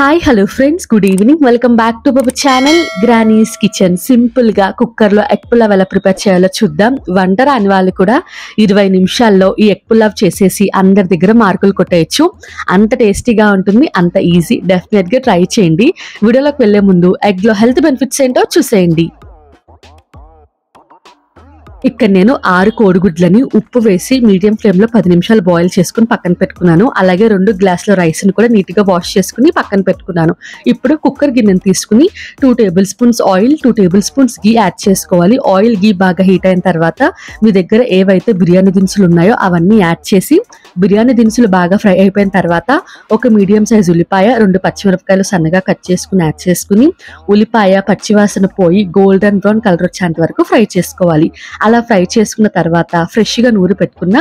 Hi hello friends, good evening. Welcome back to our channel granny's kitchen. Simple గా cooker లో egg pulao ఎలా prepare చేయాలో చూద్దాం. వంట రాని వాళ్ళు కూడా 20 నిమిషాల్లో ఈ ఎగ్ పులావ్ చేసేసి అందరి దగ్గర మార్కులు కొట్టేయచ్చు. అంత టేస్టీగా ఉంటుంది, అంత ఈజీ. డెఫినెట్ గా ట్రై చేయండి. వీడియోలోకి వెళ్లే ముందు ఎగ్ లో హెల్త్ బెనిఫిట్స్ ఏంటో చూసేయండి. ఇక్కడ నేను 6 కోడిగుడ్లని ఉప్పు వేసి మీడియం ఫ్లేమ్ లో 10 నిమిషాలు బాయిల్ చేసుకుని పక్కన పెట్టుకున్నాను. అలాగే 2 గ్లాసుల రైస్ ని కూడా నీట్ గా వాష్ చేసుకుని పక్కన పెట్టుకున్నాను. ఇప్పుడు కుక్కర్ గిన్నెని తీసుకుని 2 table spoons oil, 2 table spoons ghee add చేసుకోవాలి. ఆయిల్ గీ బాగా హీట్ అయిన తర్వాత మీ దగ్గర ఏవైతే బిర్యానీ దినుసులు ఉన్నాయో అవన్నీ యాడ్ చేసి బిర్యానీ దినుసులు బాగా ఫ్రై అయిపోయిన తర్వాత ఒక మీడియం సైజ్ ఉల్లిపాయ, 2 పచ్చిమిరపకాయలు సన్నగా కట్ చేసుకుని యాడ్ చేసుకుని ఉల్లిపాయ పచ్చివాసన పోయి గోల్డెన్ బ్రౌన్ కలర్ వచ్చేంత వరకు ఫ్రై చేసుకోవాలి. అలా ఫ్రై చేసుకున్న తర్వాత ఫ్రెష్ గా నూరి పెట్టుకున్న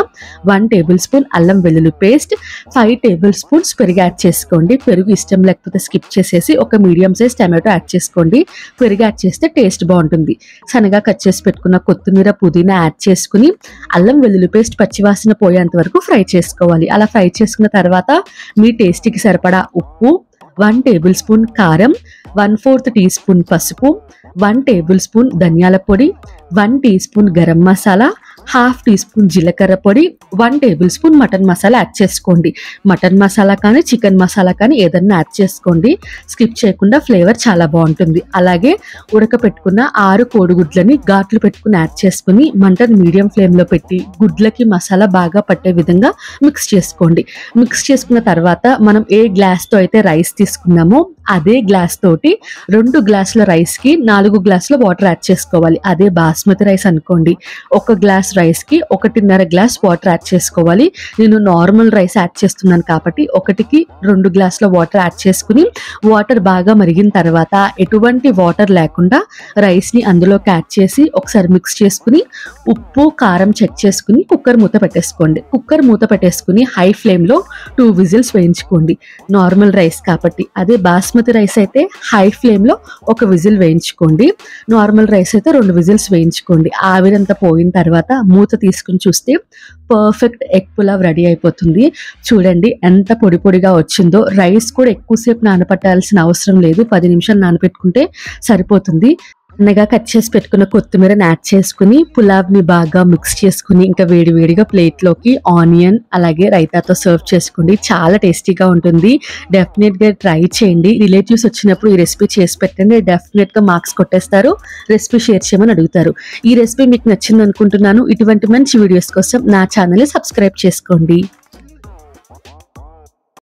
1 టేబుల్ స్పూన్ అల్లం వెల్లుల్లి పేస్ట్, 5 టేబుల్ స్పూన్స్ పెరుగు యాడ్ చేసుకోండి. పెరుగు ఇష్టం లేకపోతే స్కిప్ చేసేసి ఒక మీడియం సైజ్ టమాటో యాడ్ చేసుకోండి. పెరుగు యాడ్ చేస్తే టేస్ట్ బాగుంటుంది. సన్నగా కట్ చేసి పెట్టుకున్న కొత్తిమీర, పుదీనా యాడ్ చేసుకుని అల్లం వెల్లుల్లి పేస్ట్ పచ్చివాసన పోయేంత వరకు ఫ్రై చేసుకోవాలి. అలా ఫ్రై చేసుకున్న తర్వాత మీ టేస్ట్కి సరిపడా ఉప్పు, 1 టేబుల్ స్పూన్ కారం, 1/4 టీ స్పూన్ పసుపు, 1 టేబుల్ స్పూన్ ధనియాల పొడి, 1 teaspoon garam masala, 1/2 teaspoon జీలకర్ర పొడి, 1 tablespoon mutton masala add చేసుకోండి. మటన్ మసాలా కానీ చికెన్ మసాలా కానీ ఏదన్నా యాడ్ చేసుకోండి. స్కిప్ చేయకుండా ఫ్లేవర్ చాలా బాగుంటుంది. అలాగే ఉడకపెట్టుకున్న 6 కోడిగుడ్లని ఘాట్లు పెట్టుకుని యాడ్ చేసుకుని మంటను మీడియం ఫ్లేమ్లో పెట్టి గుడ్లకి మసాలా బాగా పట్టే విధంగా మిక్స్ చేసుకోండి. మిక్స్ చేసుకున్న తర్వాత మనం ఏ గ్లాస్తో అయితే రైస్ తీసుకున్నామో అదే గ్లాస్ తోటి 2 గ్లాసుల రైస్కి 4 గ్లాసుల వాటర్ యాడ్ చేసుకోవాలి. అదే బాస్మతి రైస్ అనుకోండి, 1 గ్లాస్ రైస్కి 1.5 గ్లాస్ వాటర్ యాడ్ చేసుకోవాలి. నేను నార్మల్ రైస్ యాడ్ చేస్తున్నాను కాబట్టి 1కి 2 గ్లాసుల వాటర్ యాడ్ చేసుకుని వాటర్ బాగా మరిగిన తర్వాత ఎటువంటి వాటర్ లేకుండా రైస్ని అందులోకి యాడ్ చేసి ఒకసారి మిక్స్ చేసుకుని ఉప్పు కారం చెక్ చేసుకుని కుక్కర్ మూత పెట్టేసుకోండి. కుక్కర్ మూత పెట్టేసుకుని హై ఫ్లేమ్లో 2 విజిల్స్ వేయించుకోండి. నార్మల్ రైస్ కాబట్టి. అదే బాస్మతి రైస్ అయితే హై ఫ్లేమ్లో 1 విజిల్ వేయించుకోండి. నార్మల్ రైస్ అయితే 2 విజిల్స్ వేయించుకోండి. ఆవిరంతా పోయిన తర్వాత మూత తీసుకుని చూస్తే పర్ఫెక్ట్ ఎగ్ పులావ్ రెడీ అయిపోతుంది. చూడండి ఎంత పొడి పొడిగా వచ్చిందో. రైస్ కూడా ఎక్కువసేపు నానబెట్టాల్సిన అవసరం లేదు, 10 నిమిషాలు నానబెట్టుకుంటే సరిపోతుంది. చిన్నగా కట్ చేసి పెట్టుకున్న కొత్తిమీరని యాడ్ చేసుకుని పులావ్ని బాగా మిక్స్ చేసుకుని ఇంకా వేడివేడిగా ప్లేట్లోకి ఆనియన్ అలాగే రైతాతో సర్వ్ చేసుకోండి. చాలా టేస్టీగా ఉంటుంది. డెఫినెట్గా ట్రై చేయండి. రిలేటివ్స్ వచ్చినప్పుడు ఈ రెసిపీ చేసి పెట్టండి. డెఫినెట్గా మార్క్స్ కొట్టేస్తారు. రెసిపీ షేర్ చేయమని అడుగుతారు. ఈ రెసిపీ మీకు నచ్చింది అనుకుంటున్నాను. ఇటువంటి మంచి వీడియోస్ కోసం నా ఛానల్ని సబ్స్క్రైబ్ చేసుకోండి.